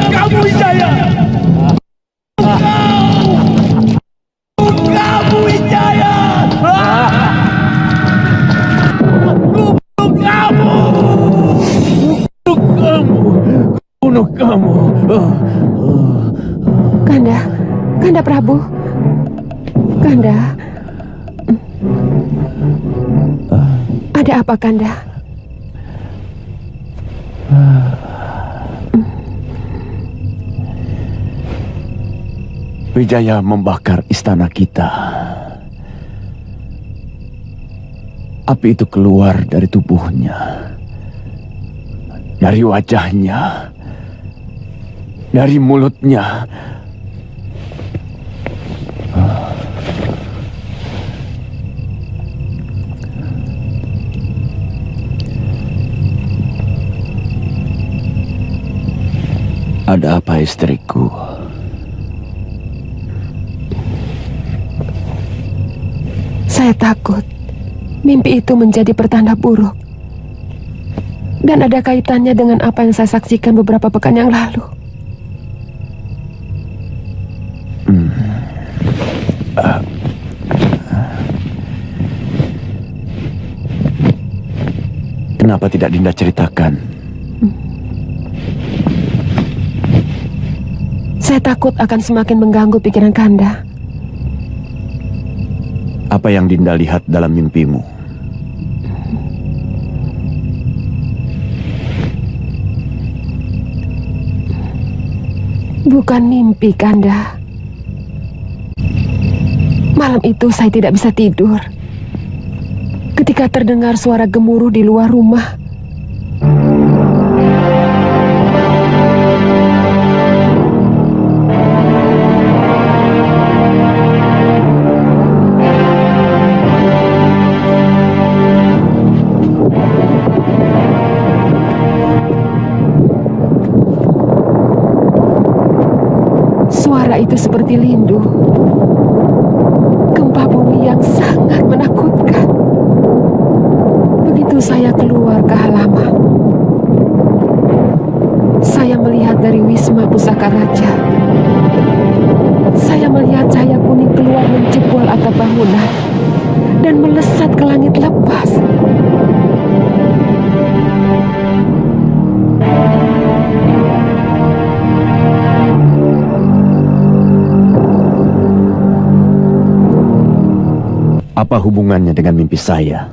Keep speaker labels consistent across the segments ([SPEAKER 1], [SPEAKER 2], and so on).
[SPEAKER 1] Kamu Wijaya! Kamu Wijaya! Bunuh kamu!
[SPEAKER 2] Kanda, Kanda Prabu, Kanda. Ada apa, Kanda?
[SPEAKER 1] Wijaya membakar istana kita. Api itu keluar dari tubuhnya, dari wajahnya, dari mulutnya. Ada apa, istriku?
[SPEAKER 2] Saya takut mimpi itu menjadi pertanda buruk. Dan ada kaitannya dengan apa yang saya saksikan beberapa pekan yang lalu.
[SPEAKER 1] Kenapa tidak Dinda ceritakan?
[SPEAKER 2] Saya takut akan semakin mengganggu pikiran Kanda.
[SPEAKER 1] Apa yang Dinda lihat dalam mimpimu?
[SPEAKER 2] Bukan mimpi, Kanda. Malam itu saya tidak bisa tidur ketika terdengar suara gemuruh di luar rumah. Suara itu seperti lindu, gempa bumi yang sangat menakutkan. Begitu saya keluar ke halaman, saya melihat dari Wisma Pusaka Raja. Saya melihat cahaya kuning keluar menjebol atap bangunan dan melesat ke langit lepas.
[SPEAKER 1] Apa hubungannya dengan mimpi saya?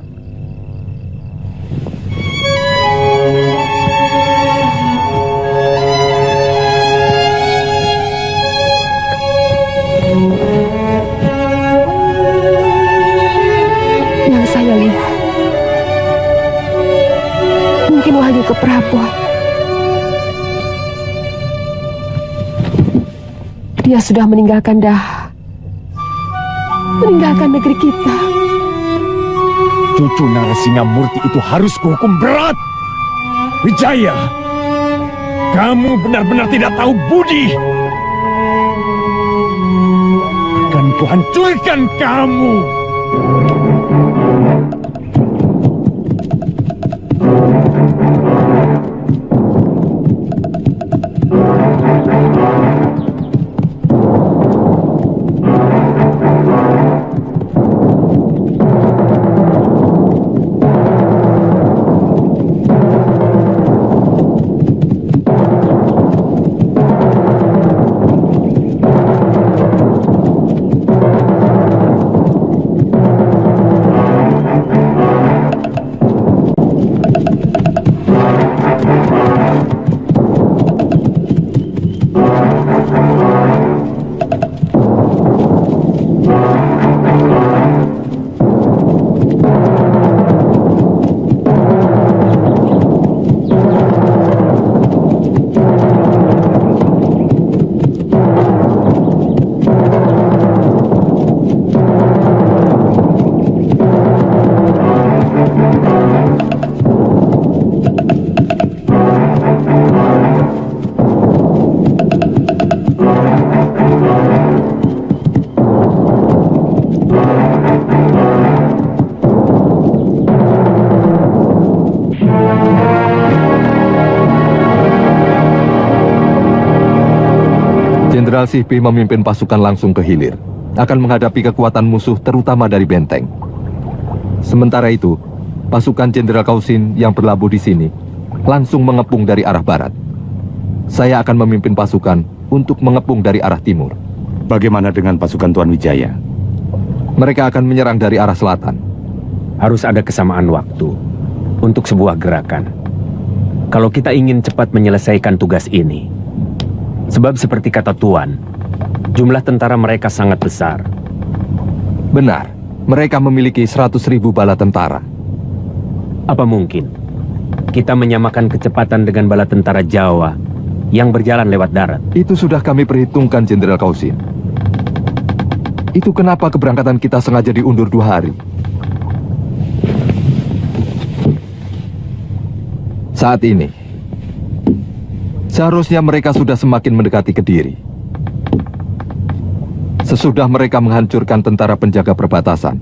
[SPEAKER 2] Yang saya lihat mungkin wahyu ke Prabu. Dia sudah meninggalkan meninggalkan negeri kita.
[SPEAKER 1] Cucu Narasingamurti itu harus kuhukum berat. Wijaya, kamu benar-benar tidak tahu budi. Akan kuhancurkan kamu.
[SPEAKER 3] Jenderal Sihpi memimpin pasukan langsung ke hilir, akan menghadapi kekuatan musuh terutama dari benteng. Sementara itu, pasukan Jenderal Kausin yang berlabuh di sini langsung mengepung dari arah barat. Saya akan memimpin pasukan untuk mengepung dari arah timur.
[SPEAKER 4] Bagaimana dengan pasukan Tuan Wijaya?
[SPEAKER 3] Mereka akan menyerang dari arah selatan.
[SPEAKER 5] Harus ada kesamaan waktu untuk sebuah gerakan. Kalau kita ingin cepat menyelesaikan tugas ini. Sebab seperti kata Tuan, jumlah tentara mereka sangat besar.
[SPEAKER 3] Benar, mereka memiliki 100.000 bala tentara.
[SPEAKER 5] Apa mungkin kita menyamakan kecepatan dengan bala tentara Jawa yang berjalan lewat darat?
[SPEAKER 3] Itu sudah kami perhitungkan, Jenderal Kausin. Itu kenapa keberangkatan kita sengaja diundur 2 hari. Saat ini, seharusnya mereka sudah semakin mendekati Kediri. Sesudah mereka menghancurkan tentara penjaga perbatasan,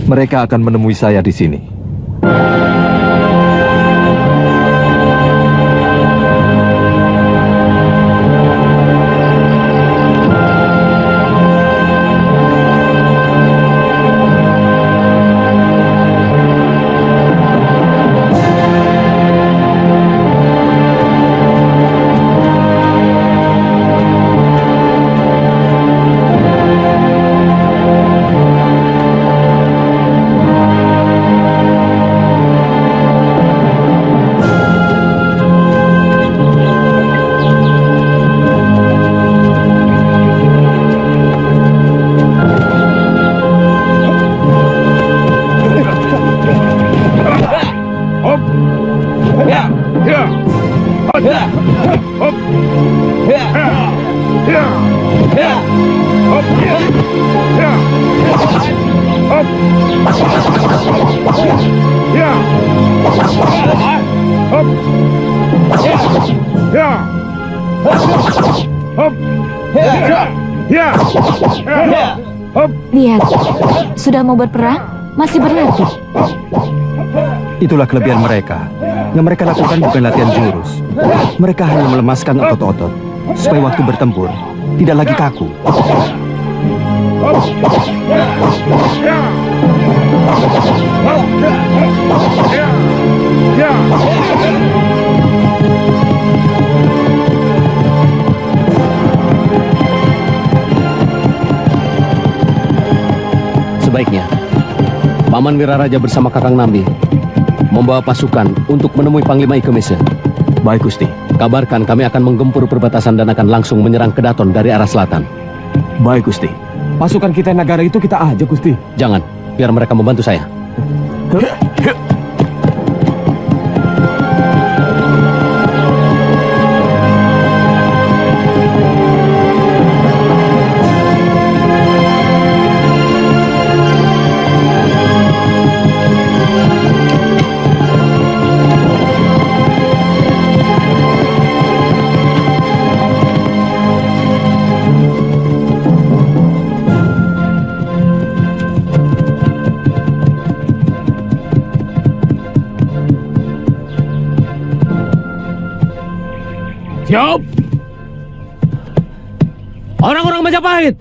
[SPEAKER 3] mereka akan menemui saya di sini.
[SPEAKER 6] Lihat, sudah mau berperang, masih berlatih.
[SPEAKER 4] Itulah kelebihan mereka. Yang mereka lakukan bukan latihan jurus. Mereka hanya melemaskan otot-otot, supaya waktu bertempur tidak lagi kaku.
[SPEAKER 7] Sebaiknya, Paman Wiraraja bersama Kakang Nambi membawa pasukan untuk menemui Panglima Ikemese.
[SPEAKER 4] Baik, Gusti.
[SPEAKER 7] Kabarkan kami akan menggempur perbatasan dan akan langsung menyerang Kedaton dari arah selatan.
[SPEAKER 4] Baik, Gusti.
[SPEAKER 1] Pasukan kita negara itu kita aja, Gusti.
[SPEAKER 7] Jangan, biar mereka membantu saya.
[SPEAKER 1] Siap!
[SPEAKER 7] Orang-orang Majapahit!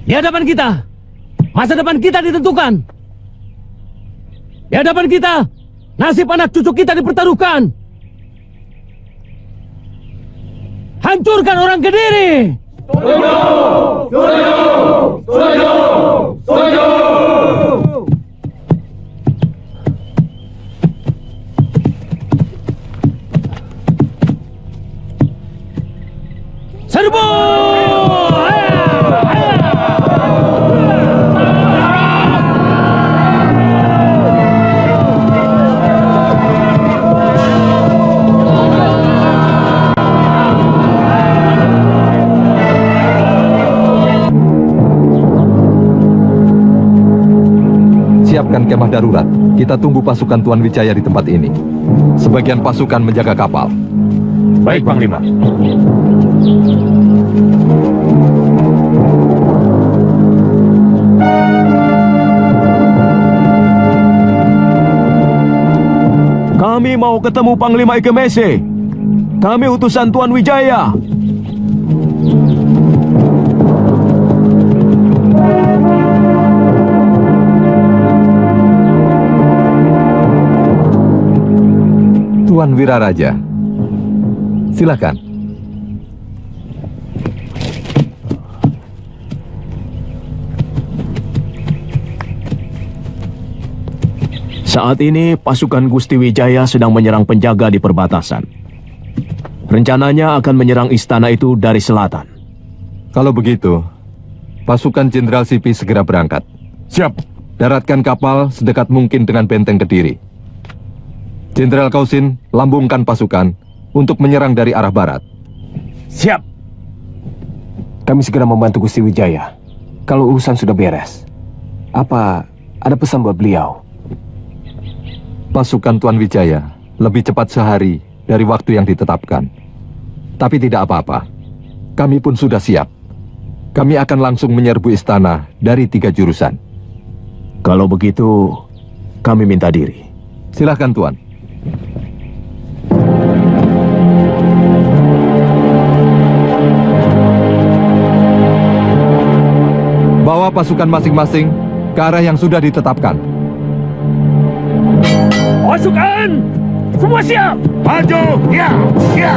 [SPEAKER 7] Di hadapan kita, masa depan kita ditentukan. Di hadapan kita, nasib anak cucu kita dipertaruhkan. Hancurkan orang Kediri! Serbu!
[SPEAKER 3] Siapkan kemah darurat. Kita tunggu pasukan Tuan Wijaya di tempat ini. Sebagian pasukan menjaga kapal.
[SPEAKER 5] Baik, Panglima.
[SPEAKER 1] Kami mau ketemu Panglima Ikemese. Kami utusan Tuan Wijaya.
[SPEAKER 3] Tuan Wiraraja, silakan.
[SPEAKER 1] Saat ini pasukan Gusti Wijaya sedang menyerang penjaga di perbatasan. Rencananya akan menyerang istana itu dari selatan.
[SPEAKER 3] Kalau begitu, pasukan Jenderal Sipi segera berangkat.
[SPEAKER 1] Siap.
[SPEAKER 3] Daratkan kapal sedekat mungkin dengan benteng Kediri. Jenderal Kausin lambungkan pasukan untuk menyerang dari arah barat.
[SPEAKER 7] Siap.
[SPEAKER 1] Kami segera membantu Gusti Wijaya. Kalau urusan sudah beres, apa ada pesan buat beliau?
[SPEAKER 3] Pasukan Tuan Wijaya lebih cepat sehari dari waktu yang ditetapkan. Tapi tidak apa-apa. Kami pun sudah siap. Kami akan langsung menyerbu istana dari 3 jurusan.
[SPEAKER 1] Kalau begitu, kami minta diri.
[SPEAKER 3] Silahkan Tuan. Bawa pasukan masing-masing ke arah yang sudah ditetapkan.
[SPEAKER 7] Pasukan! Semua siap! Maju! Ya! Ya!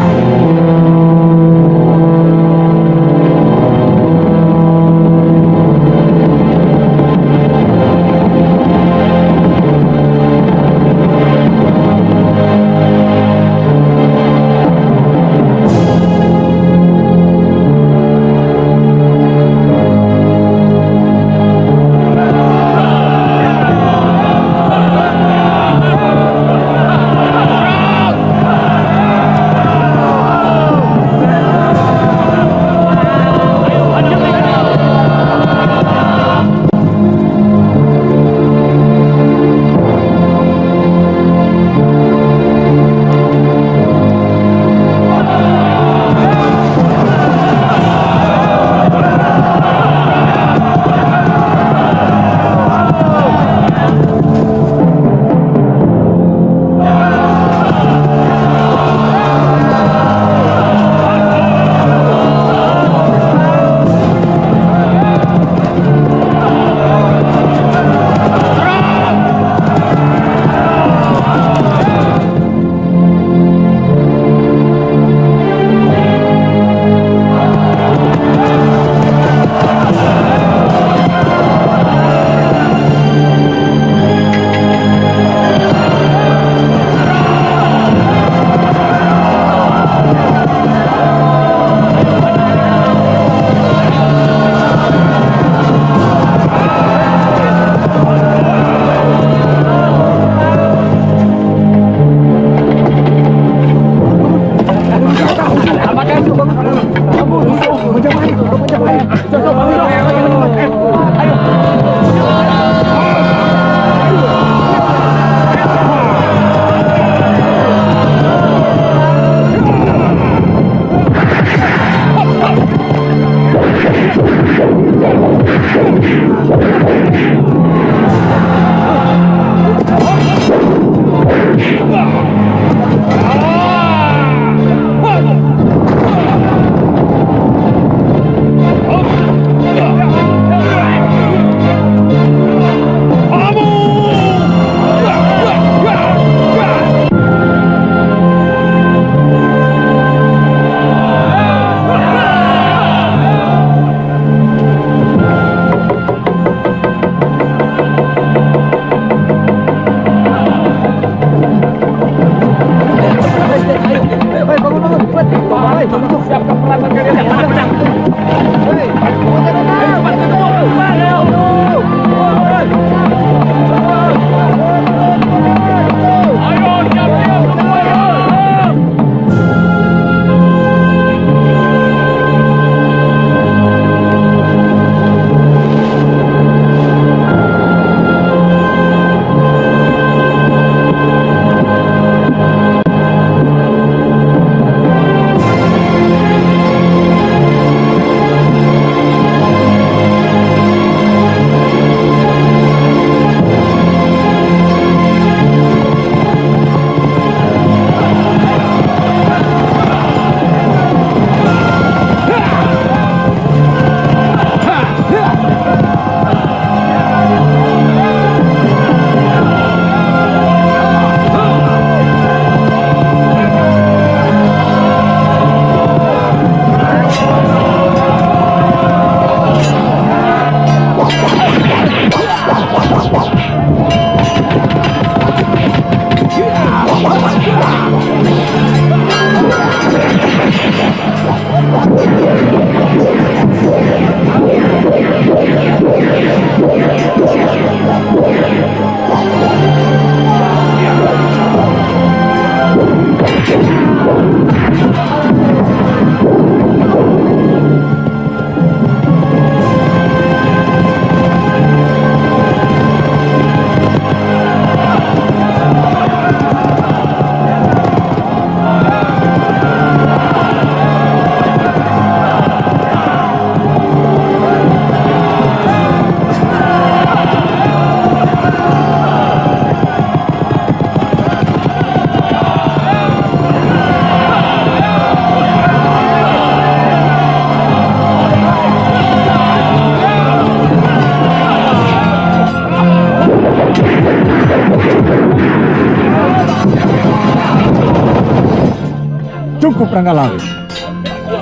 [SPEAKER 8] Pranggalawi.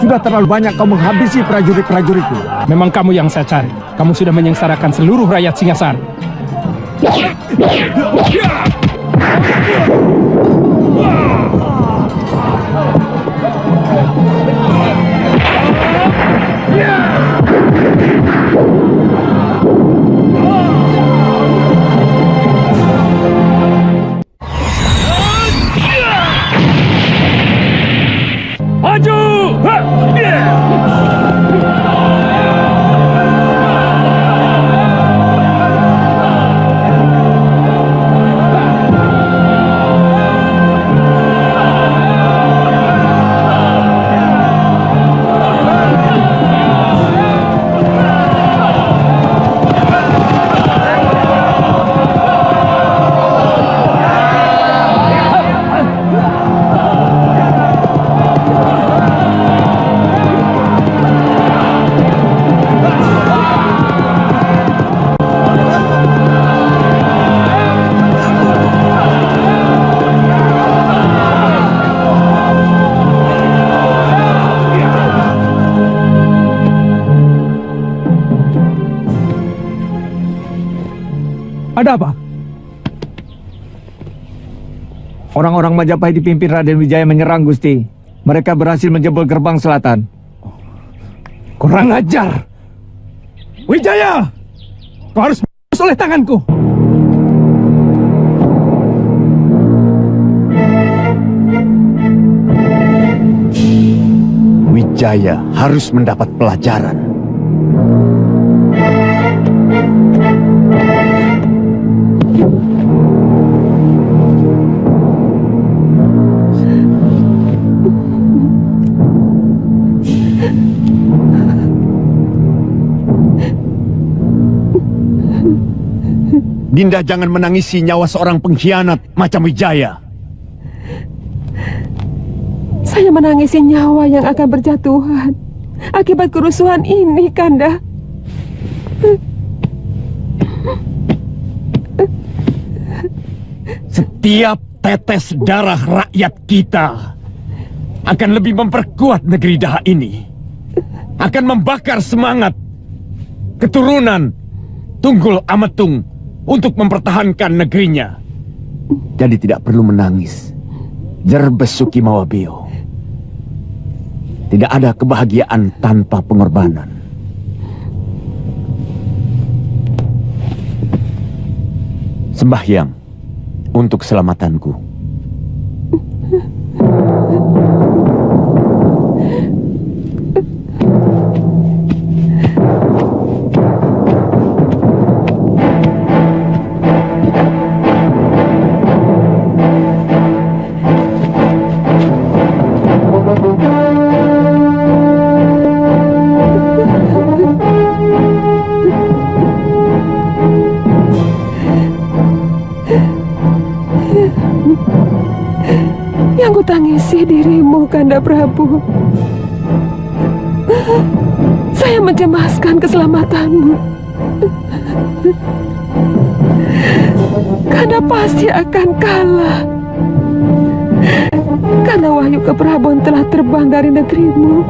[SPEAKER 8] Sudah terlalu banyak kau menghabisi prajurit-prajuritku.
[SPEAKER 9] Memang kamu yang saya cari. Kamu sudah menyengsarakan seluruh rakyat Singasari.
[SPEAKER 8] Ada apa? Orang-orang Majapahit dipimpin Raden Wijaya menyerang, Gusti. Mereka berhasil menjebol gerbang selatan.
[SPEAKER 9] Kurang ajar! Wijaya! Kau harus menembus oleh tanganku!
[SPEAKER 10] Wijaya harus mendapat pelajaran. Dinda jangan menangisi nyawa seorang pengkhianat macam Wijaya.
[SPEAKER 2] Saya menangisi nyawa yang akan berjatuhan akibat kerusuhan ini, Kanda.
[SPEAKER 10] Setiap tetes darah rakyat kita akan lebih memperkuat negeri Daha ini. Akan membakar semangat keturunan Tunggul Ametung untuk mempertahankan negerinya. Jadi tidak perlu menangis, Jerbesuki Mawabeo. Tidak ada kebahagiaan tanpa pengorbanan. Sembahyang untuk keselamatanku.
[SPEAKER 2] Yang kutangisi dirimu, Kanda Prabu. Saya mencemaskan keselamatanmu. Kanda pasti akan kalah. Karena wahyu keprabon telah terbang dari negerimu.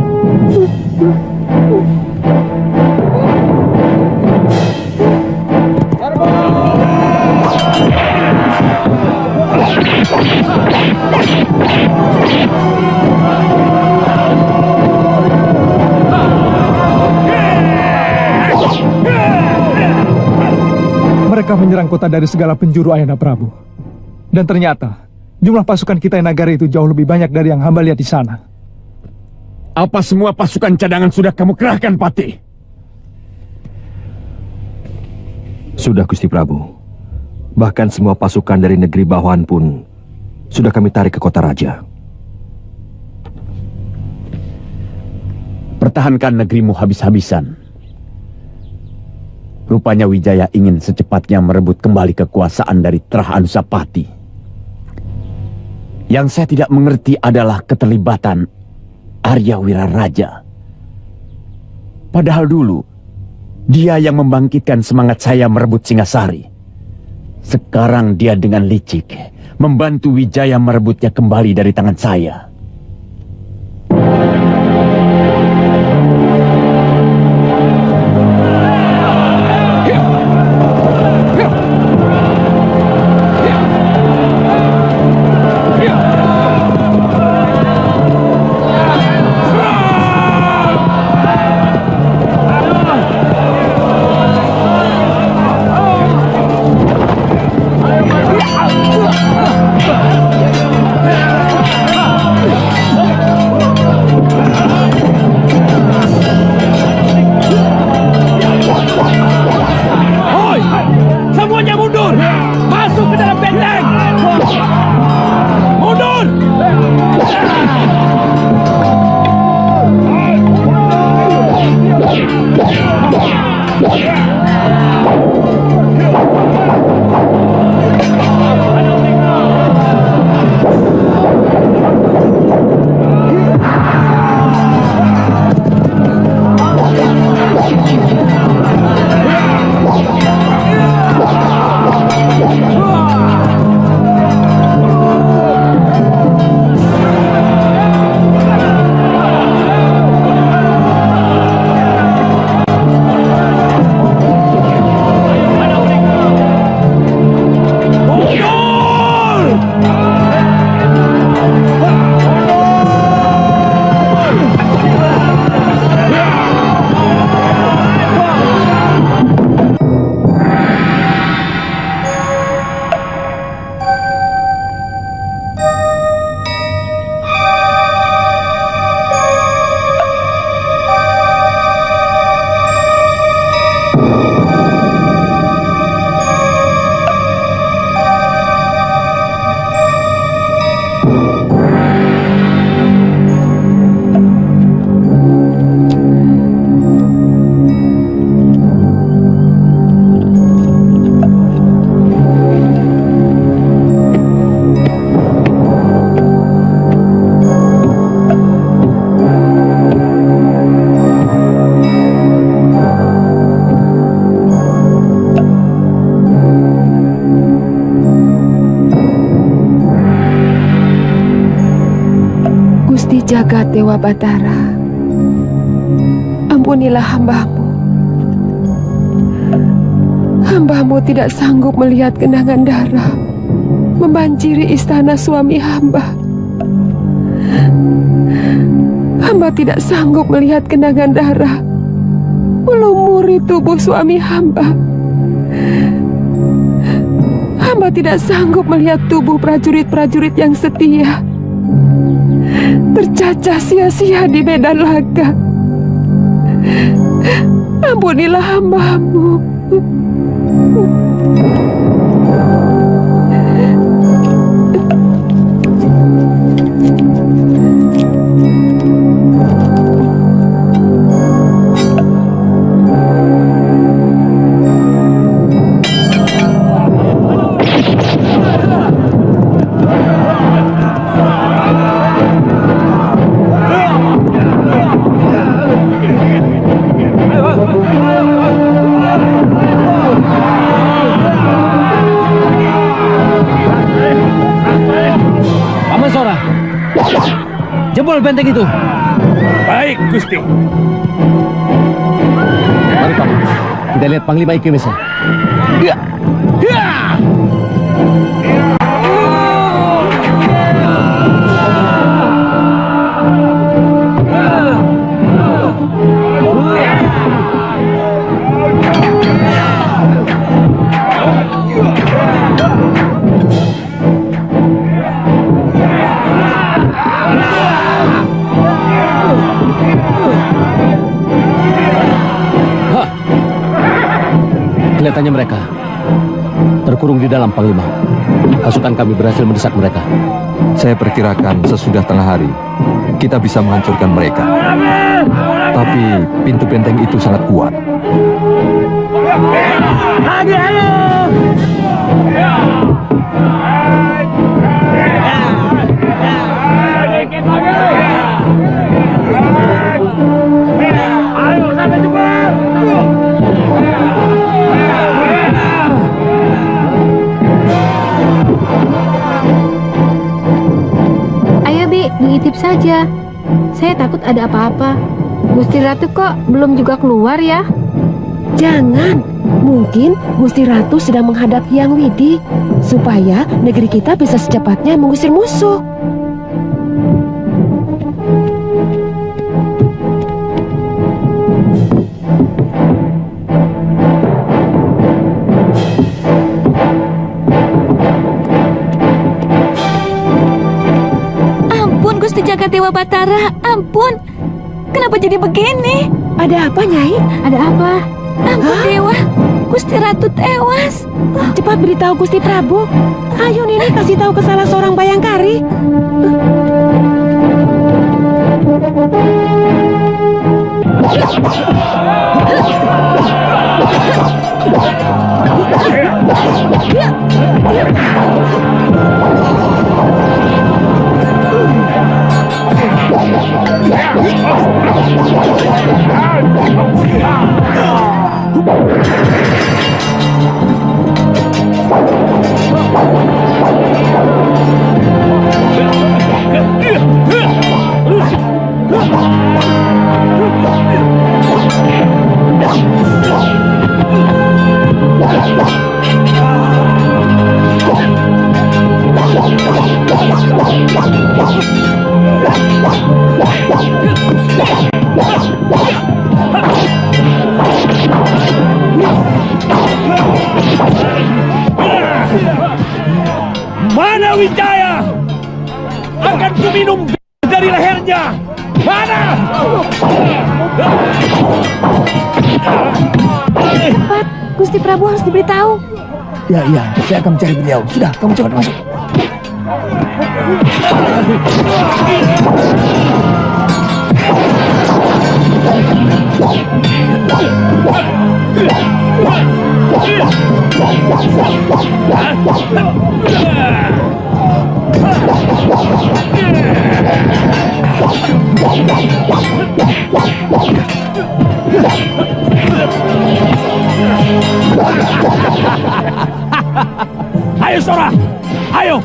[SPEAKER 9] Mereka menyerang kota dari segala penjuru, Ayahanda Prabu. Dan ternyata jumlah pasukan kita yang Nagari itu jauh lebih banyak dari yang hamba lihat di sana.
[SPEAKER 10] Apa semua pasukan cadangan sudah kamu kerahkan, Patih?
[SPEAKER 3] Sudah, Gusti Prabu. Bahkan semua pasukan dari negeri bawahan pun sudah kami tarik ke kota raja.
[SPEAKER 10] Pertahankan negerimu habis-habisan. Rupanya Wijaya ingin secepatnya merebut kembali kekuasaan dari Trah Anusapati. Yang saya tidak mengerti adalah keterlibatan Arya Wiraraja. Padahal dulu, dia yang membangkitkan semangat saya merebut Singasari. Sekarang dia dengan licik membantu Wijaya merebutnya kembali dari tangan saya.
[SPEAKER 2] Jagat Dewa Batara, ampunilah hamba-Mu. Hamba-Mu tidak sanggup melihat genangan darah membanjiri istana suami hamba. Hamba tidak sanggup melihat genangan darah melumuri tubuh suami hamba. Hamba tidak sanggup melihat tubuh prajurit-prajurit yang setia tercacah sia-sia di medan laga. Ampunilah hamba-Mu.
[SPEAKER 7] Jebol benteng itu.
[SPEAKER 5] Baik, Gusti.
[SPEAKER 7] Mari, Pak. Kita lihat Panglima Ikimesa. Ya. Ya. Kelihatannya mereka terkurung di dalam, Panglima. Pasukan kami berhasil mendesak mereka.
[SPEAKER 3] Saya perkirakan sesudah tengah hari kita bisa menghancurkan mereka. Tapi pintu benteng itu sangat kuat.
[SPEAKER 7] Lagi, ayo! Ayo, sampai cepat!
[SPEAKER 6] Ayo, Bi, diitip saja. Saya takut ada apa-apa. Gusti Ratu kok belum juga keluar ya?
[SPEAKER 2] Jangan. Mungkin Gusti Ratu sedang menghadap Hyang Widi supaya negeri kita bisa secepatnya mengusir musuh.
[SPEAKER 6] Ampun, Gusti Jagat Dewa Batara. Ampun. Kenapa jadi begini?
[SPEAKER 2] Ada apa, Nyai?
[SPEAKER 6] Ada apa? Ampun, Dewa. Gusti Ratu tewas.
[SPEAKER 2] Cepat beritahu Gusti Prabu. Ayo Nini kasih tahu ke salah seorang bayangkari.
[SPEAKER 7] Mana Wijaya? Akan kuminum dari lehernya. Mana?
[SPEAKER 6] Cepat, Gusti Prabu harus diberitahu.
[SPEAKER 8] Ya, saya akan mencari beliau. Sudah, kamu cepat masuk.
[SPEAKER 7] Ayo Sora, ayo.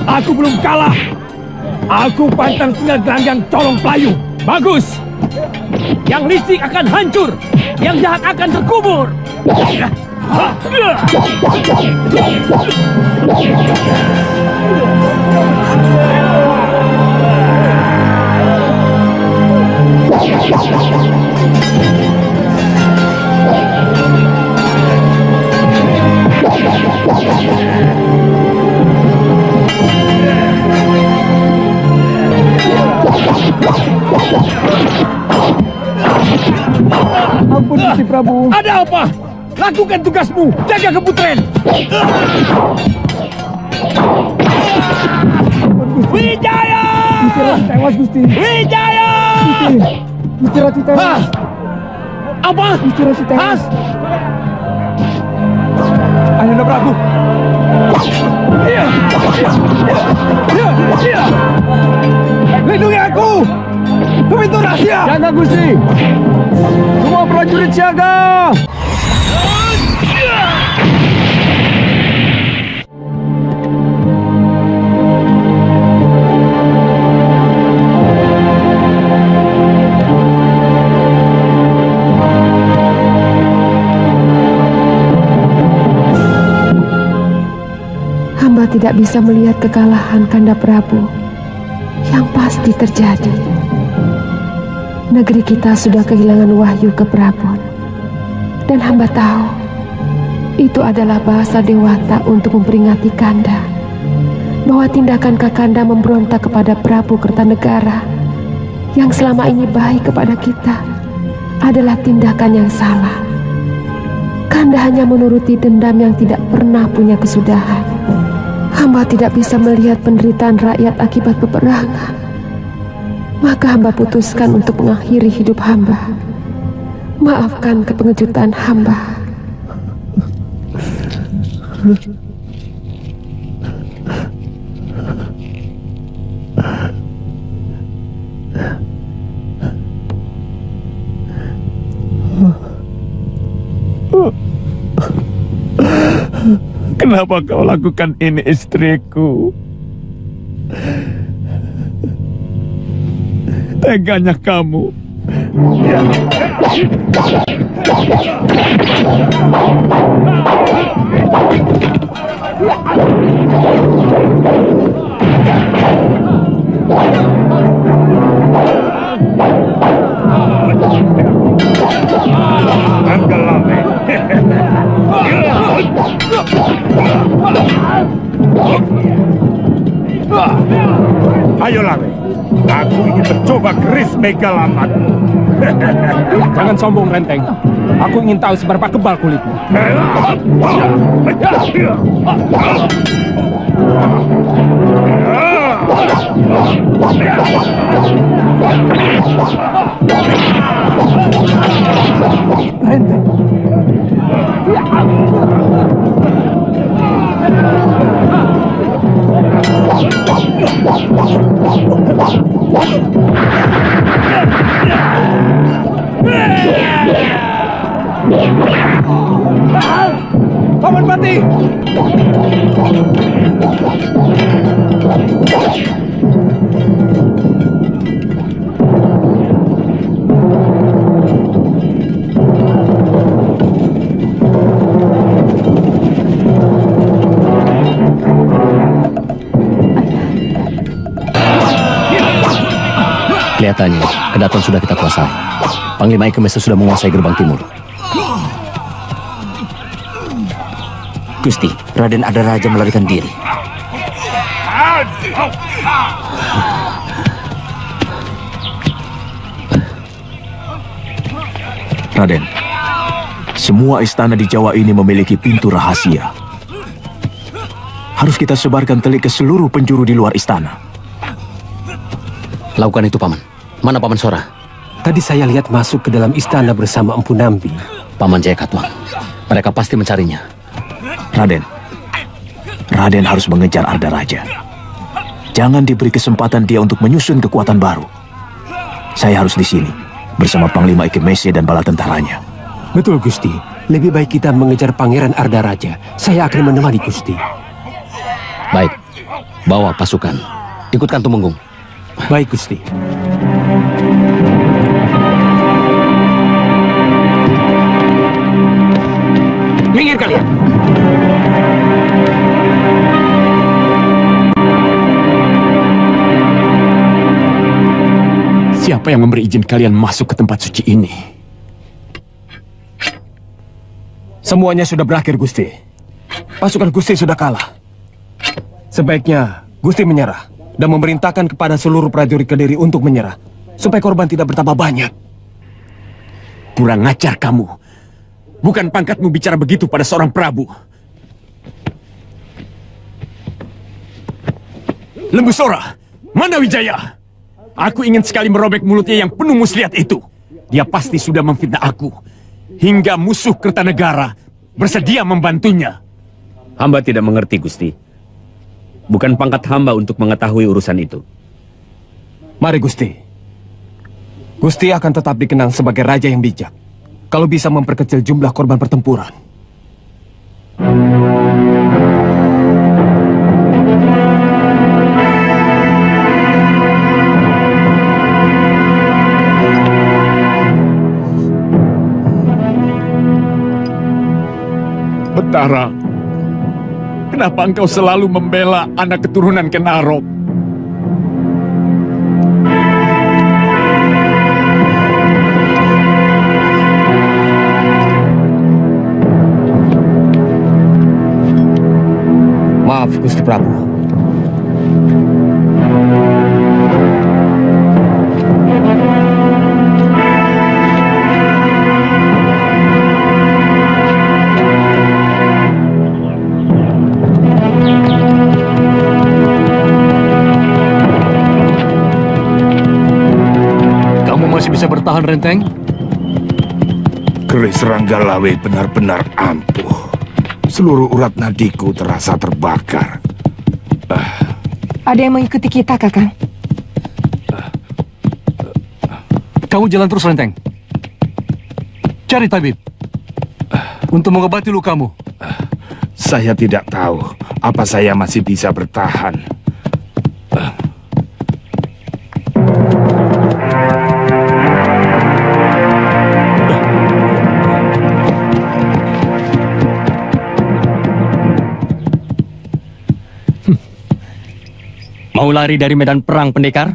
[SPEAKER 7] Aku belum kalah. Aku pantang tinggal gelanggang colong pelayu. Bagus. Yang licik akan hancur, yang jahat akan terkubur.
[SPEAKER 9] Ampun Gusti Prabu.
[SPEAKER 7] Ada apa? Lakukan tugasmu, jaga keputren. Wijaya!
[SPEAKER 9] Gusti Ratu tewas Gusti.
[SPEAKER 7] Wijaya!
[SPEAKER 9] Gusti Ratu tewas.
[SPEAKER 7] Apa?
[SPEAKER 9] Gusti Ratu tewas. Ayahanda Prabu. Lindungi aku. Ke pintu rahasia.
[SPEAKER 8] Jaga Gusti. Semua prajurit siaga.
[SPEAKER 2] Hamba tidak bisa melihat kekalahan Kanda Prabu yang pasti terjadi. Negeri kita sudah kehilangan wahyu ke Prabon. Dan hamba tahu itu adalah bahasa dewata untuk memperingati Kanda bahwa tindakan Kakanda memberontak kepada Prabu Kertanegara yang selama ini baik kepada kita adalah tindakan yang salah. Kanda hanya menuruti dendam yang tidak pernah punya kesudahan. Hamba tidak bisa melihat penderitaan rakyat akibat peperangan. Maka hamba putuskan untuk mengakhiri hidup hamba. Maafkan kepengejutan hamba.
[SPEAKER 8] Kenapa kau lakukan ini, istriku? Teganya kamu.
[SPEAKER 11] Ayo Lawe, aku ingin mencoba keris megalamat.
[SPEAKER 7] Jangan sombong, Renteng. Aku ingin tahu seberapa kebal kulitmu.
[SPEAKER 9] Renteng. Paman Pati.
[SPEAKER 12] Kelihatannya, Kedaton sudah kita kuasai. Panglima Ikemesa sudah menguasai gerbang timur. Gusti, Raden Ardaraja melarikan diri.
[SPEAKER 1] Raden, semua istana di Jawa ini memiliki pintu rahasia. Harus kita sebarkan telik ke seluruh penjuru di luar istana.
[SPEAKER 12] Lakukan itu, Paman. Mana Paman Sora?
[SPEAKER 13] Tadi saya lihat masuk ke dalam istana bersama Empu Nambi.
[SPEAKER 12] Paman Jaya Katuang. Mereka pasti mencarinya.
[SPEAKER 1] Raden harus mengejar Ardaraja. Jangan diberi kesempatan dia untuk menyusun kekuatan baru. Saya harus di sini bersama Panglima Ikemese dan bala tentaranya.
[SPEAKER 13] Betul, Gusti. Lebih baik kita mengejar Pangeran Ardaraja. Saya akan menemani Gusti.
[SPEAKER 12] Baik. Bawa pasukan. Ikutkan Tumenggung.
[SPEAKER 13] Baik, Gusti. Minggir kalian.
[SPEAKER 10] Siapa yang memberi izin kalian masuk ke tempat suci ini?
[SPEAKER 13] Semuanya sudah berakhir, Gusti. Pasukan Gusti sudah kalah. Sebaiknya Gusti menyerah dan memerintahkan kepada seluruh prajurit Kediri untuk menyerah, supaya korban tidak bertambah banyak.
[SPEAKER 10] Kurang ajar kamu. Bukan pangkatmu bicara begitu pada seorang prabu. Lembu Sora, mana Wijaya? Aku ingin sekali merobek mulutnya yang penuh muslihat itu. Dia pasti sudah memfitnah aku. Hingga musuh Kertanegara bersedia membantunya.
[SPEAKER 5] Hamba tidak mengerti, Gusti. Bukan pangkat hamba untuk mengetahui urusan itu.
[SPEAKER 13] Mari, Gusti. Gusti akan tetap dikenang sebagai raja yang bijak kalau bisa memperkecil jumlah korban pertempuran.
[SPEAKER 10] Betara, kenapa engkau selalu membela anak keturunan Kenarok?
[SPEAKER 13] Maaf, Gusti Prabu.
[SPEAKER 12] Bisa bertahan, Renteng?
[SPEAKER 11] Keris Ranggalawe benar-benar ampuh. Seluruh urat nadiku terasa terbakar.
[SPEAKER 14] Ada yang mengikuti kita, Kakang.
[SPEAKER 12] Kamu jalan terus, Renteng. Cari tabib untuk mengobati lukamu.
[SPEAKER 11] Saya tidak tahu apa saya masih bisa bertahan.
[SPEAKER 12] Mau lari dari medan perang, pendekar?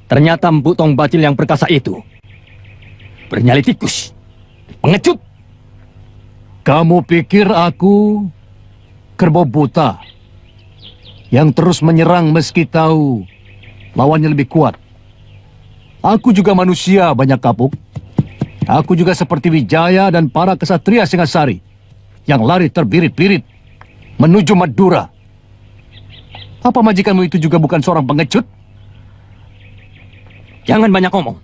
[SPEAKER 12] Ternyata Empu Tong Bacil yang perkasa itu bernyali tikus, pengecut. Kamu pikir aku kerbau buta yang terus menyerang meski tahu lawannya lebih kuat? Aku juga manusia banyak kapuk. Aku juga seperti Wijaya dan para kesatria Singasari yang lari terbirit-birit menuju Madura. Apa majikanmu itu juga bukan seorang pengecut? Jangan banyak ngomong.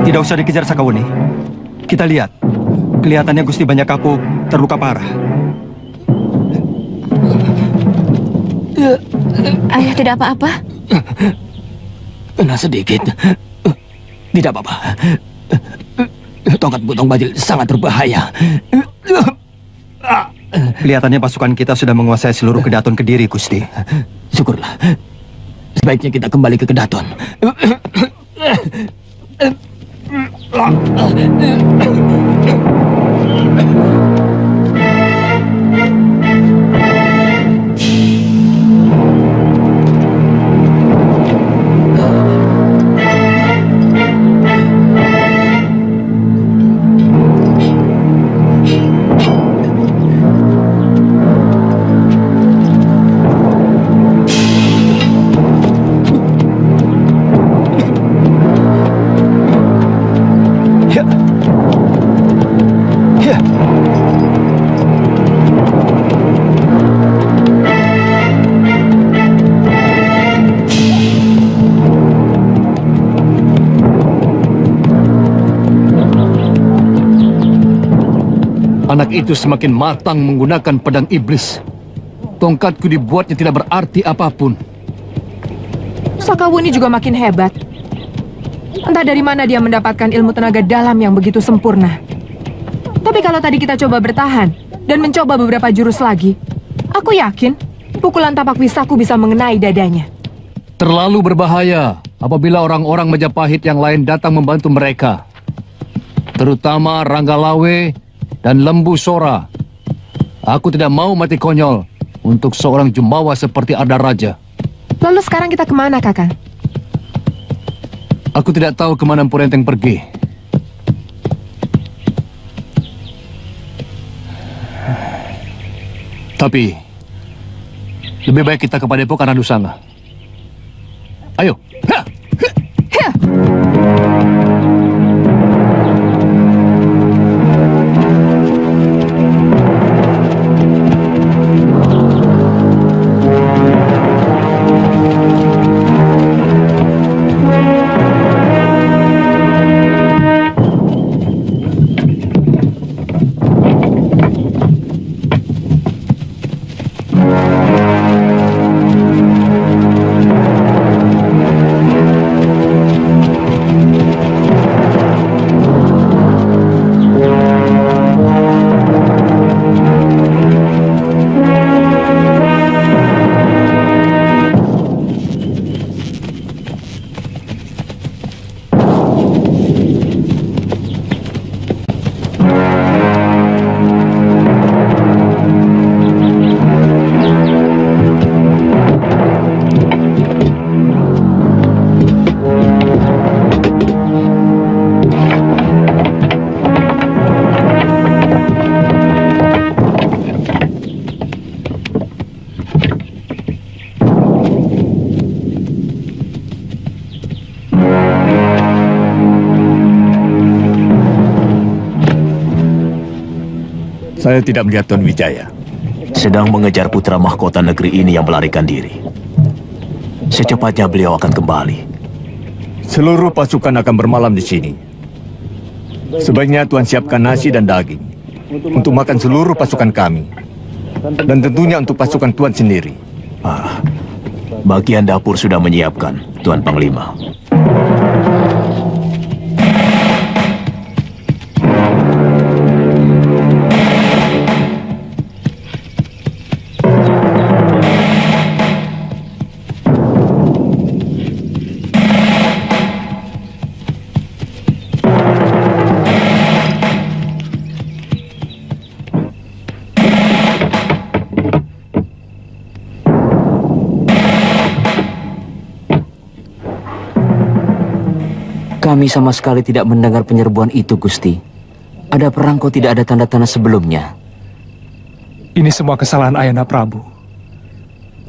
[SPEAKER 4] Tidak usah dikejar Sakawuni. Kita lihat. Kelihatannya Gusti Banyak Kapuk terluka parah.
[SPEAKER 14] Ayah tidak apa-apa?
[SPEAKER 12] Kena sedikit. Tidak apa-apa. Tongkat Butong Bajil sangat berbahaya.
[SPEAKER 4] Kelihatannya pasukan kita sudah menguasai seluruh Kedaton Kediri, Gusti.
[SPEAKER 12] Syukurlah. Sebaiknya kita kembali ke Kedaton. Anak itu semakin matang menggunakan pedang iblis. Tongkatku dibuatnya tidak berarti apapun.
[SPEAKER 14] Sakawuni juga makin hebat. Entah dari mana dia mendapatkan ilmu tenaga dalam yang begitu sempurna. Tapi kalau tadi kita coba bertahan dan mencoba beberapa jurus lagi, aku yakin pukulan tapak pisahku bisa mengenai dadanya.
[SPEAKER 12] Terlalu berbahaya apabila orang-orang Majapahit yang lain datang membantu mereka. Terutama Ranggalawe dan Lembu Sora. Aku tidak mau mati konyol untuk seorang jumawa seperti Ardaraja.
[SPEAKER 14] Lalu sekarang kita kemana, Kakang?
[SPEAKER 12] Aku tidak tahu kemana Empu Renteng pergi. Tapi lebih baik kita ke Padepokan Ranusanga. Ayo. Ha!
[SPEAKER 14] Ha!
[SPEAKER 10] Saya tidak melihat Tuan Wijaya.
[SPEAKER 1] Sedang mengejar putra mahkota negeri ini yang melarikan diri. Secepatnya beliau akan kembali.
[SPEAKER 10] Seluruh pasukan akan bermalam di sini. Sebaiknya Tuan siapkan nasi dan daging untuk makan seluruh pasukan kami. Dan tentunya untuk pasukan Tuan sendiri.
[SPEAKER 1] Bagian dapur sudah menyiapkan, Tuan Panglima.
[SPEAKER 15] Kami sama sekali tidak mendengar penyerbuan itu, Gusti. Ada perang kok tidak ada tanda-tanda sebelumnya.
[SPEAKER 9] Ini semua kesalahan Ayahanda Prabu.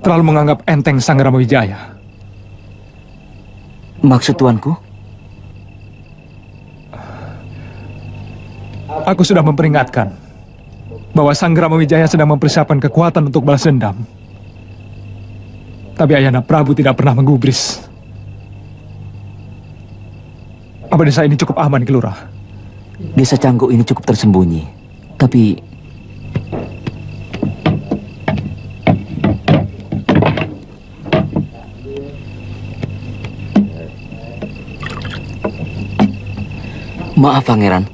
[SPEAKER 9] Terlalu menganggap enteng Sang Ramawijaya.
[SPEAKER 15] Maksud tuanku?
[SPEAKER 9] Aku sudah memperingatkan bahwa Sang Ramawijaya sedang mempersiapkan kekuatan untuk balas dendam. Tapi Ayahanda Prabu tidak pernah menggubris. Apa desa ini cukup aman, Ki Lurah?
[SPEAKER 15] Desa Canggu ini cukup tersembunyi. Tapi maaf, Pangeran.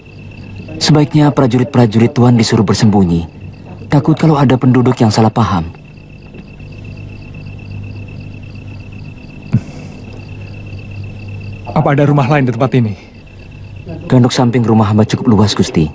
[SPEAKER 15] Sebaiknya prajurit-prajurit Tuan disuruh bersembunyi. Takut kalau ada penduduk yang salah paham.
[SPEAKER 9] Apa ada rumah lain di tempat ini?
[SPEAKER 15] Gandok samping rumah hamba cukup luas, Gusti.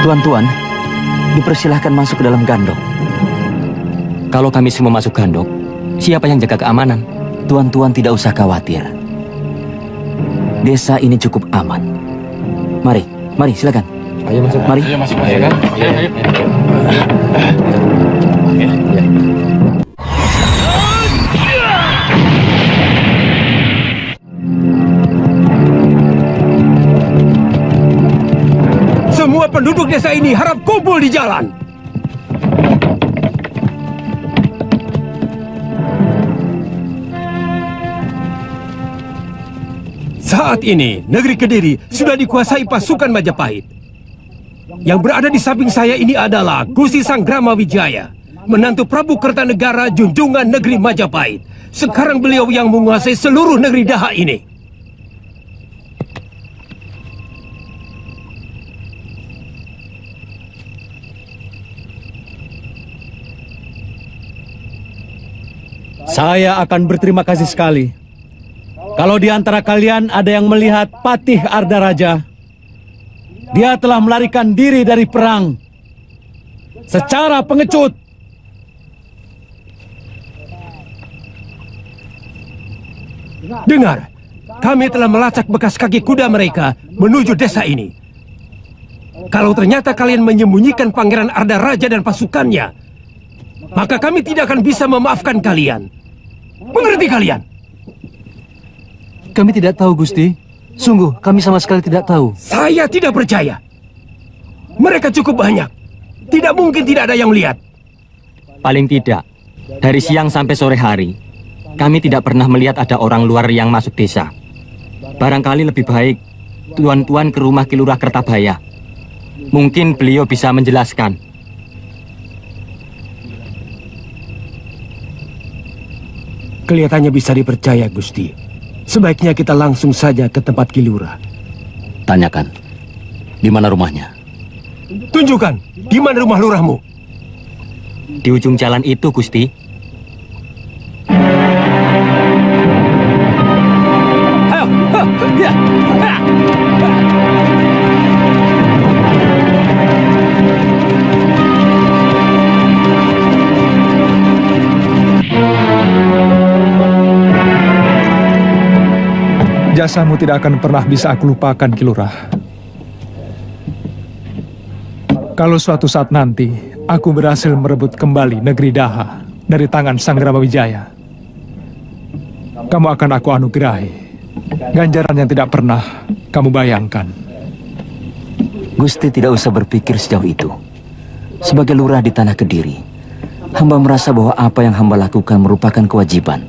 [SPEAKER 15] Tuan-tuan, dipersilahkan masuk ke dalam gandok.
[SPEAKER 16] Kalau kami semua masuk gandok, siapa yang jaga keamanan?
[SPEAKER 15] Tuan-tuan tidak usah khawatir. Desa ini cukup aman. Mari, silakan.
[SPEAKER 16] Ayo masuk.
[SPEAKER 15] Mari.
[SPEAKER 16] Ayo masuk. Ayo.
[SPEAKER 13] Semua penduduk desa ini harap kumpul di jalan. Saat ini, negeri Kediri sudah dikuasai pasukan Majapahit. Yang berada di samping saya ini adalah Gusti Sanggrama Wijaya, menantu Prabu Kertanegara junjungan negeri Majapahit. Sekarang beliau yang menguasai seluruh negeri Daha ini.
[SPEAKER 17] Saya akan berterima kasih sekali kalau di antara kalian ada yang melihat Patih Ardaraja. Dia telah melarikan diri dari perang secara pengecut.
[SPEAKER 13] Dengar, kami telah melacak bekas kaki kuda mereka menuju desa ini. Kalau ternyata kalian menyembunyikan Pangeran Ardaraja dan pasukannya, maka kami tidak akan bisa memaafkan kalian. Mengerti kalian?
[SPEAKER 17] Kami tidak tahu, Gusti. Sungguh, kami sama sekali tidak tahu.
[SPEAKER 13] Saya tidak percaya. Mereka cukup banyak. Tidak mungkin tidak ada yang lihat.
[SPEAKER 16] Paling tidak, dari siang sampai sore hari, kami tidak pernah melihat ada orang luar yang masuk desa. Barangkali lebih baik tuan-tuan ke rumah Ki Lurah Kertabaya. Mungkin beliau bisa menjelaskan.
[SPEAKER 13] Kelihatannya bisa dipercaya, Gusti. Sebaiknya kita langsung saja ke tempat Ki Lurah.
[SPEAKER 12] Tanyakan, di mana rumahnya?
[SPEAKER 13] Tunjukkan, di mana rumah lurahmu?
[SPEAKER 16] Di ujung jalan itu, Gusti.
[SPEAKER 13] Ayo,
[SPEAKER 9] Jasamu tidak akan pernah bisa aku lupakan, Ki Lurah. Kalau suatu saat nanti aku berhasil merebut kembali negeri Daha dari tangan Sanggrama Wijaya, kamu akan aku anugerahi ganjaran yang tidak pernah kamu bayangkan.
[SPEAKER 15] Gusti tidak usah berpikir sejauh itu. Sebagai lurah di tanah Kediri, hamba merasa bahwa apa yang hamba lakukan merupakan kewajiban.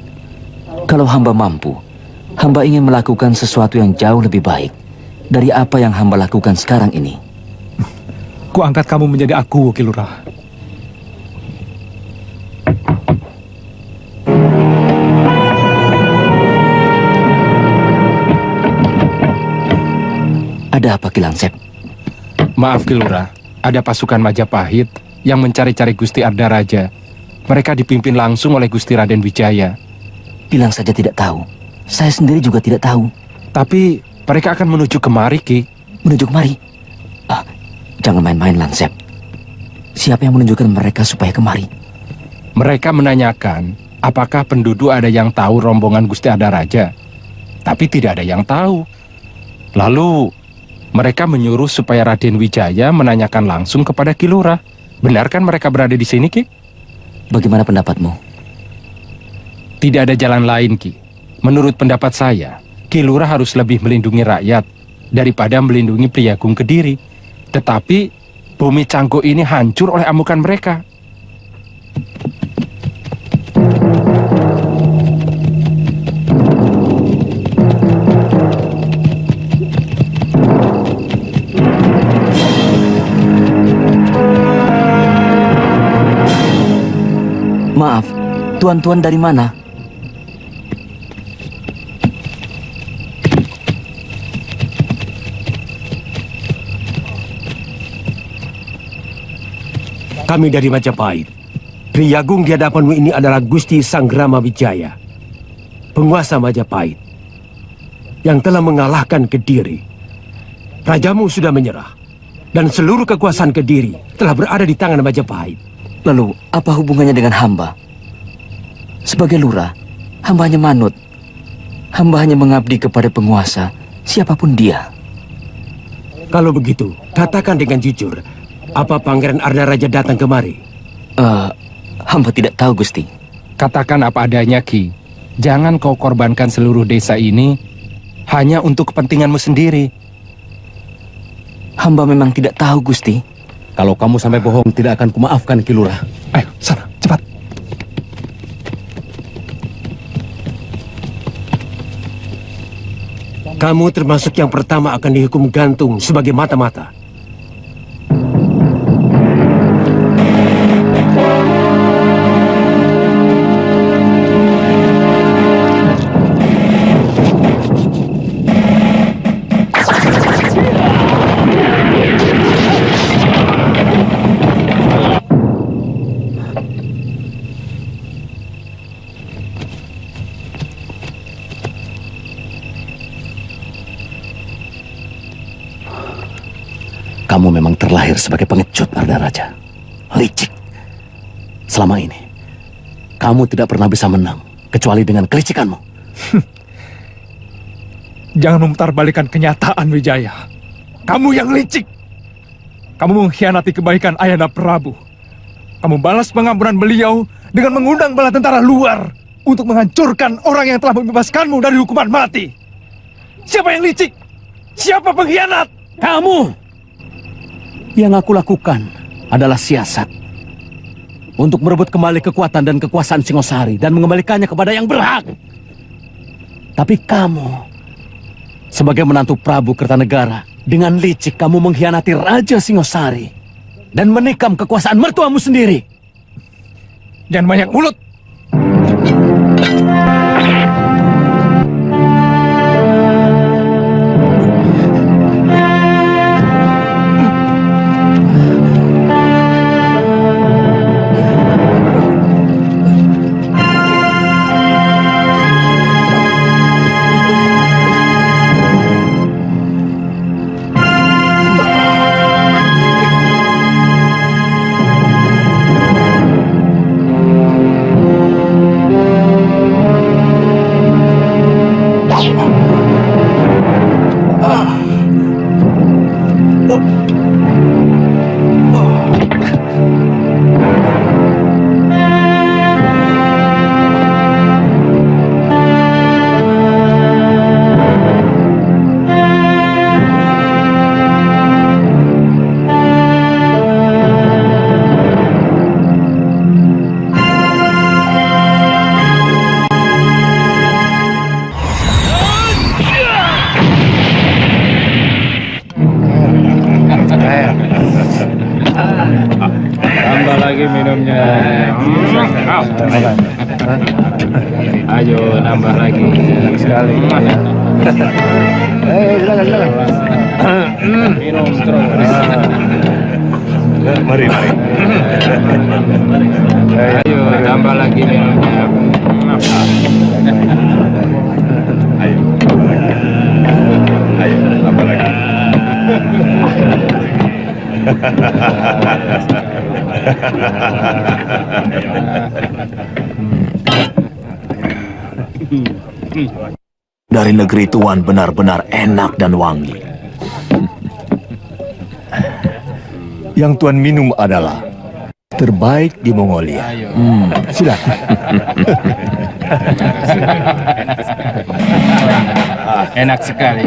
[SPEAKER 15] Kalau hamba mampu, hamba ingin melakukan sesuatu yang jauh lebih baik dari apa yang hamba lakukan sekarang ini.
[SPEAKER 9] Ku angkat kamu menjadi aku, Ki Lurah.
[SPEAKER 15] Ada apa, Ki Langsep?
[SPEAKER 11] Maaf, Ki Lurah. Ada pasukan Majapahit yang mencari-cari Gusti Ardaraja. Mereka dipimpin langsung oleh Gusti Raden Wijaya.
[SPEAKER 15] Bilang saja tidak tahu. Saya sendiri juga tidak tahu.
[SPEAKER 11] Tapi mereka akan menuju kemari, Ki.
[SPEAKER 15] Menuju kemari? Jangan main-main, Langsep. Siapa yang menunjukkan mereka supaya kemari?
[SPEAKER 11] Mereka menanyakan apakah penduduk ada yang tahu rombongan Gusti Ardaraja. Tapi tidak ada yang tahu. Lalu Mereka menyuruh supaya Raden Wijaya menanyakan langsung kepada Ki Lurah. Benarkah mereka berada di sini, Ki?
[SPEAKER 15] Bagaimana pendapatmu?
[SPEAKER 11] Tidak ada jalan lain, Ki. Menurut pendapat saya, Ki Lurah harus lebih melindungi rakyat daripada melindungi Priyagung Kediri. Tetapi bumi Canggu ini hancur oleh amukan mereka.
[SPEAKER 15] Maaf, tuan-tuan dari mana?
[SPEAKER 13] Kami dari Majapahit. Priyagung di hadapanmu ini adalah Gusti Sanggrama Wijaya, penguasa Majapahit, yang telah mengalahkan Kediri. Rajamu sudah menyerah, dan seluruh kekuasaan Kediri telah berada di tangan Majapahit.
[SPEAKER 15] Lalu, apa hubungannya dengan hamba? Sebagai lurah, hamba hanya manut. Hamba hanya mengabdi kepada penguasa, siapapun dia.
[SPEAKER 13] Kalau begitu, katakan dengan jujur, apa Pangeran Ardaraja datang kemari?
[SPEAKER 15] Hamba tidak tahu, Gusti.
[SPEAKER 11] Katakan apa adanya, Ki. Jangan kau korbankan seluruh desa ini hanya untuk kepentinganmu sendiri.
[SPEAKER 15] Hamba memang tidak tahu, Gusti.
[SPEAKER 17] Kalau kamu sampai bohong, tidak akan kumaafkan, Ki Lurah.
[SPEAKER 11] Ayo, sana, cepat.
[SPEAKER 13] Kamu termasuk yang pertama akan dihukum gantung sebagai mata-mata.
[SPEAKER 17] Kamu memang terlahir sebagai pengecut, Ardaraja. Licik. Selama ini, kamu tidak pernah bisa menang, kecuali dengan kelicikanmu.
[SPEAKER 9] Jangan memutarbalikan kenyataan, Wijaya. Kamu yang licik. Kamu mengkhianati kebaikan Ayahanda Prabu. Kamu balas pengampunan beliau dengan mengundang bala tentara luar untuk menghancurkan orang yang telah membebaskanmu dari hukuman mati. Siapa yang licik? Siapa pengkhianat?
[SPEAKER 17] Kamu! Yang aku lakukan adalah siasat untuk merebut kembali kekuatan dan kekuasaan Singosari dan mengembalikannya kepada yang berhak. Tapi kamu, sebagai menantu Prabu Kertanegara, dengan licik kamu mengkhianati Raja Singosari dan menikam kekuasaan mertuamu sendiri.
[SPEAKER 9] Jangan banyak mulut.
[SPEAKER 18] Tambah lagi minumnya. Ayo nambah lagi sekali. Minum terus.
[SPEAKER 3] Mari, mari.
[SPEAKER 18] Ayo tambah lagi minumnya.
[SPEAKER 3] Ayo. Ayo, tambah lagi.
[SPEAKER 1] Dari negeri tuan benar-benar enak dan wangi.
[SPEAKER 19] Yang Tuan minum adalah terbaik di Mongolia. Silakan.
[SPEAKER 18] Enak sekali.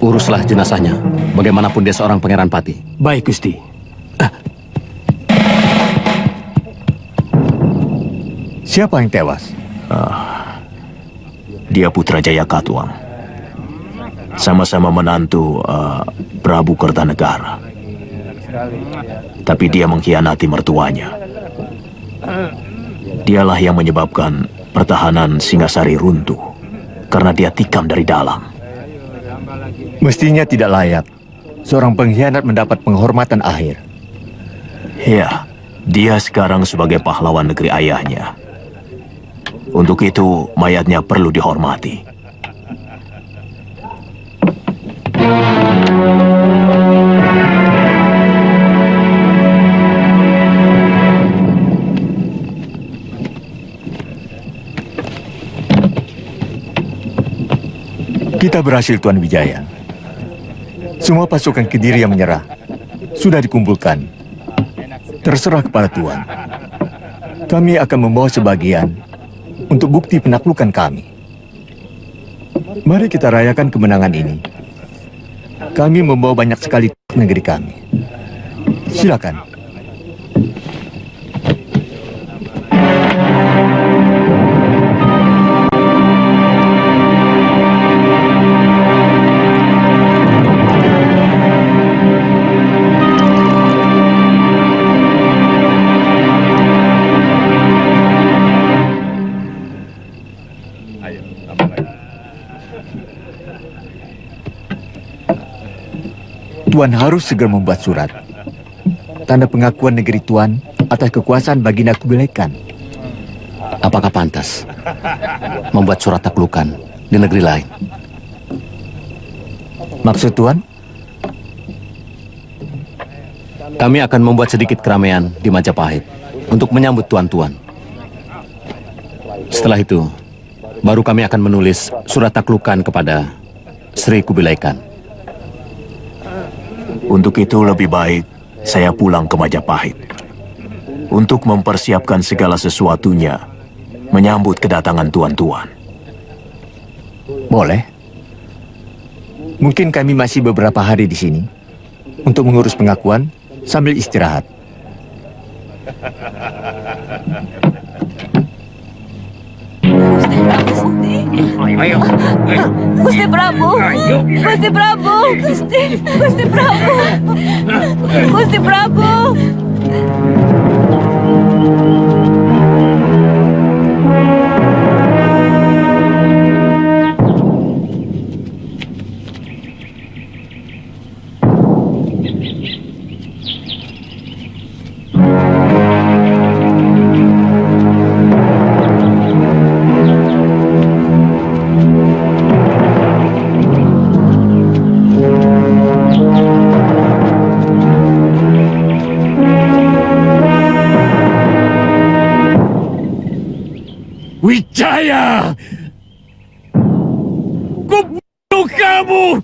[SPEAKER 20] Uruslah jenazahnya, bagaimanapun dia seorang pangeran pati.
[SPEAKER 13] Baik, Gusti.
[SPEAKER 19] Siapa yang tewas?
[SPEAKER 1] Dia putra Jayakatwang. Sama-sama menantu Prabu Kertanegara. Tapi dia mengkhianati mertuanya. Dialah yang menyebabkan pertahanan Singasari runtuh karena dia tikam dari dalam.
[SPEAKER 19] Mestinya tidak layak seorang pengkhianat mendapat penghormatan akhir.
[SPEAKER 1] Ya, dia sekarang sebagai pahlawan negeri ayahnya. Untuk itu, mayatnya perlu dihormati.
[SPEAKER 19] Kita berhasil, Tuan Wijaya. Semua pasukan Kediri yang menyerah sudah dikumpulkan. Terserah kepada Tuan. Kami akan membawa sebagian untuk bukti penaklukan kami. Mari kita rayakan kemenangan ini. Kami membawa banyak sekali negeri kami. Silakan. Tuan harus segera membuat surat. Tanda pengakuan negeri Tuan atas kekuasaan Baginda Kubilai Khan.
[SPEAKER 20] Apakah pantas membuat surat taklukan di negeri lain?
[SPEAKER 19] Maksud Tuan?
[SPEAKER 20] Kami akan membuat sedikit keramaian di Majapahit untuk menyambut tuan-tuan. Setelah itu, baru kami akan menulis surat taklukan kepada Sri Kubilai Khan.
[SPEAKER 1] Untuk itu lebih baik saya pulang ke Majapahit untuk mempersiapkan segala sesuatunya menyambut kedatangan tuan-tuan.
[SPEAKER 19] Boleh. Mungkin kami masih beberapa hari di sini untuk mengurus pengakuan sambil istirahat.
[SPEAKER 21] Ayo. Gusti Prabu. Gusti Prabu. Gusti Prabu. Gusti Prabu.
[SPEAKER 10] Wijaya! Kubunuh kamu!